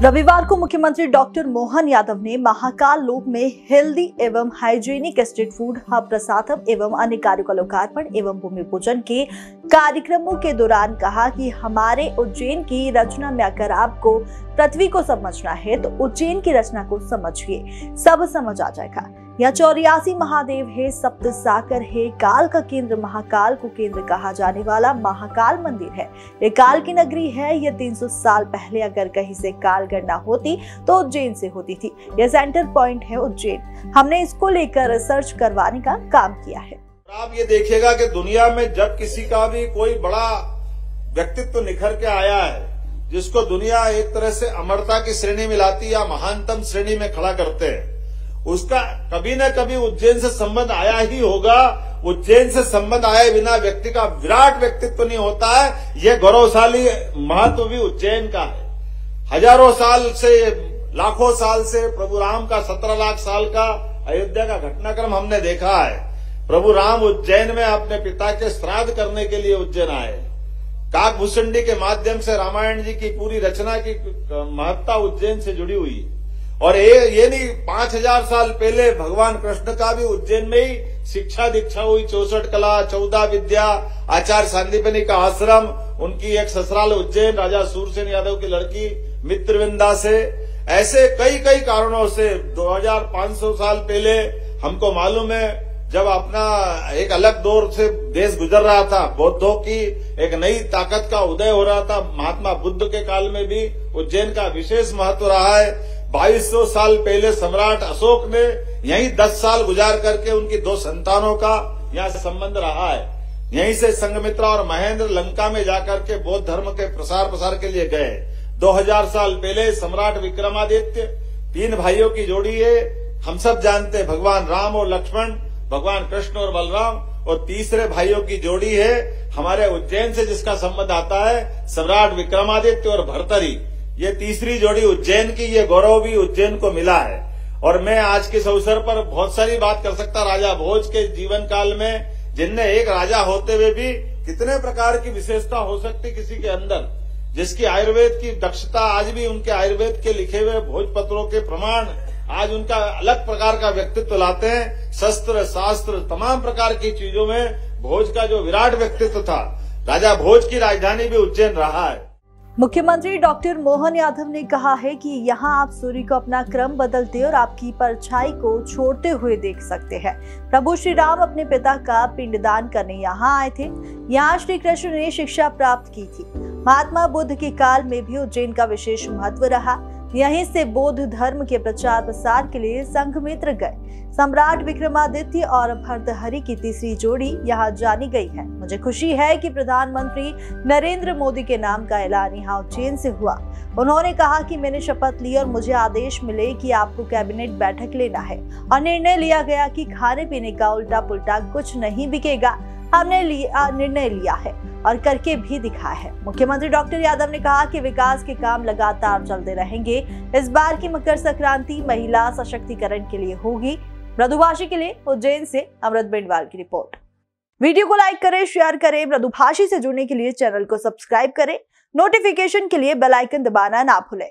रविवार को मुख्यमंत्री डॉक्टर मोहन यादव ने महाकाल लोक में हेल्दी एवं हाइजीनिक स्ट्रीट फूड हब प्रसादम एवं अन्य कार्यों का लोकार्पण एवं भूमि पूजन के कार्यक्रमों के दौरान कहा कि हमारे उज्जैन की रचना में अगर आपको पृथ्वी को समझना है तो उज्जैन की रचना को समझिए, सब समझ आ जाएगा। यह 84 महादेव है, सप्त साकर है, काल का केंद्र महाकाल को केंद्र कहा जाने वाला महाकाल मंदिर है। ये काल की नगरी है। यह 300 साल पहले अगर कहीं से काल गणना होती तो उज्जैन से होती थी। यह सेंटर पॉइंट है उज्जैन। हमने इसको लेकर रिसर्च करवाने का काम किया है। आप ये देखिएगा कि दुनिया में जब किसी का भी कोई बड़ा व्यक्तित्व निखर के आया है, जिसको दुनिया एक तरह से अमरता की श्रेणी में लाती या महानतम श्रेणी में खड़ा करते हैं, उसका कभी न कभी उज्जैन से संबंध आया ही होगा। उज्जैन से संबंध आए बिना व्यक्ति का विराट व्यक्तित्व नहीं होता है। यह गौरवशाली महत्व भी उज्जैन का है। हजारों साल से, लाखों साल से प्रभु राम का 17 लाख साल का अयोध्या का घटनाक्रम हमने देखा है। प्रभु राम उज्जैन में अपने पिता के श्राद्ध करने के लिए उज्जैन आए। काकभूषणी के माध्यम से रामायण जी की पूरी रचना की महत्ता उज्जैन से जुड़ी हुई। और ये नहीं, 5000 साल पहले भगवान कृष्ण का भी उज्जैन में ही शिक्षा दीक्षा हुई। 64 कला, 14 विद्या, आचार्य सांदीपनि का आश्रम, उनकी एक ससुराल उज्जैन, राजा सूरसेन यादव की लड़की मित्रविंदा से। ऐसे कई कारणों से 2500 साल पहले हमको मालूम है, जब अपना एक अलग दौर से देश गुजर रहा था, बौद्धों की एक नई ताकत का उदय हो रहा था, महात्मा बुद्ध के काल में भी उज्जैन का विशेष महत्व रहा है। 2200 साल पहले सम्राट अशोक ने यहीं 10 साल गुजार करके उनकी 2 संतानों का यहाँ से संबंध रहा है। यहीं से संघमित्रा और महेंद्र लंका में जाकर के बौद्ध धर्म के प्रसार के लिए गए। 2000 साल पहले सम्राट विक्रमादित्य, 3 भाइयों की जोड़ी है, हम सब जानते हैं, भगवान राम और लक्ष्मण, भगवान कृष्ण और बलराम, और तीसरे भाइयों की जोड़ी है हमारे उज्जैन से जिसका संबंध आता है, सम्राट विक्रमादित्य और भर्तरी। ये तीसरी जोड़ी उज्जैन की, ये गौरव भी उज्जैन को मिला है। और मैं आज के इस अवसर पर बहुत सारी बात कर सकता राजा भोज के जीवन काल में, जिनने एक राजा होते हुए भी कितने प्रकार की विशेषता हो सकती किसी के अंदर, जिसकी आयुर्वेद की दक्षता आज भी उनके आयुर्वेद के लिखे हुए भोजपत्रों के प्रमाण आज उनका अलग प्रकार का व्यक्तित्व लाते हैं। शस्त्र शास्त्र तमाम प्रकार की चीजों में भोज का जो विराट व्यक्तित्व था, राजा भोज की राजधानी भी उज्जैन रहा है। मुख्यमंत्री डॉक्टर मोहन यादव ने कहा है कि यहाँ आप सूर्य को अपना क्रम बदलते और आपकी परछाई को छोड़ते हुए देख सकते हैं। प्रभु श्री राम अपने पिता का पिंडदान करने यहाँ आए थे। यहाँ श्री कृष्ण ने शिक्षा प्राप्त की थी। महात्मा बुद्ध के काल में भी उज्जैन का विशेष महत्व रहा। यहीं से बौद्ध धर्म के प्रचार प्रसार के लिए संघमित्र गए। सम्राट विक्रमादित्य और भर्तहरि की तीसरी जोड़ी यहाँ जानी गई है। मुझे खुशी है कि प्रधानमंत्री नरेंद्र मोदी के नाम का ऐलान यहाँ उज्जैन से हुआ। उन्होंने कहा कि मैंने शपथ ली और मुझे आदेश मिले कि आपको कैबिनेट बैठक लेना है, और निर्णय लिया गया कि खाने पीने का उल्टा पुल्टा कुछ नहीं बिकेगा। हमने निर्णय लिया है और करके भी दिखाया है। मुख्यमंत्री डॉक्टर यादव ने कहा कि विकास के काम लगातार चलते रहेंगे। इस बार की मकर संक्रांति महिला सशक्तिकरण के लिए होगी। मृदुभाषी के लिए उज्जैन से अमृत बेंडवाल की रिपोर्ट। वीडियो को लाइक करें, शेयर करें। मृदुभाषी से जुड़ने के लिए चैनल को सब्सक्राइब करें। नोटिफिकेशन के लिए बेल आइकन दबाना ना भूलें।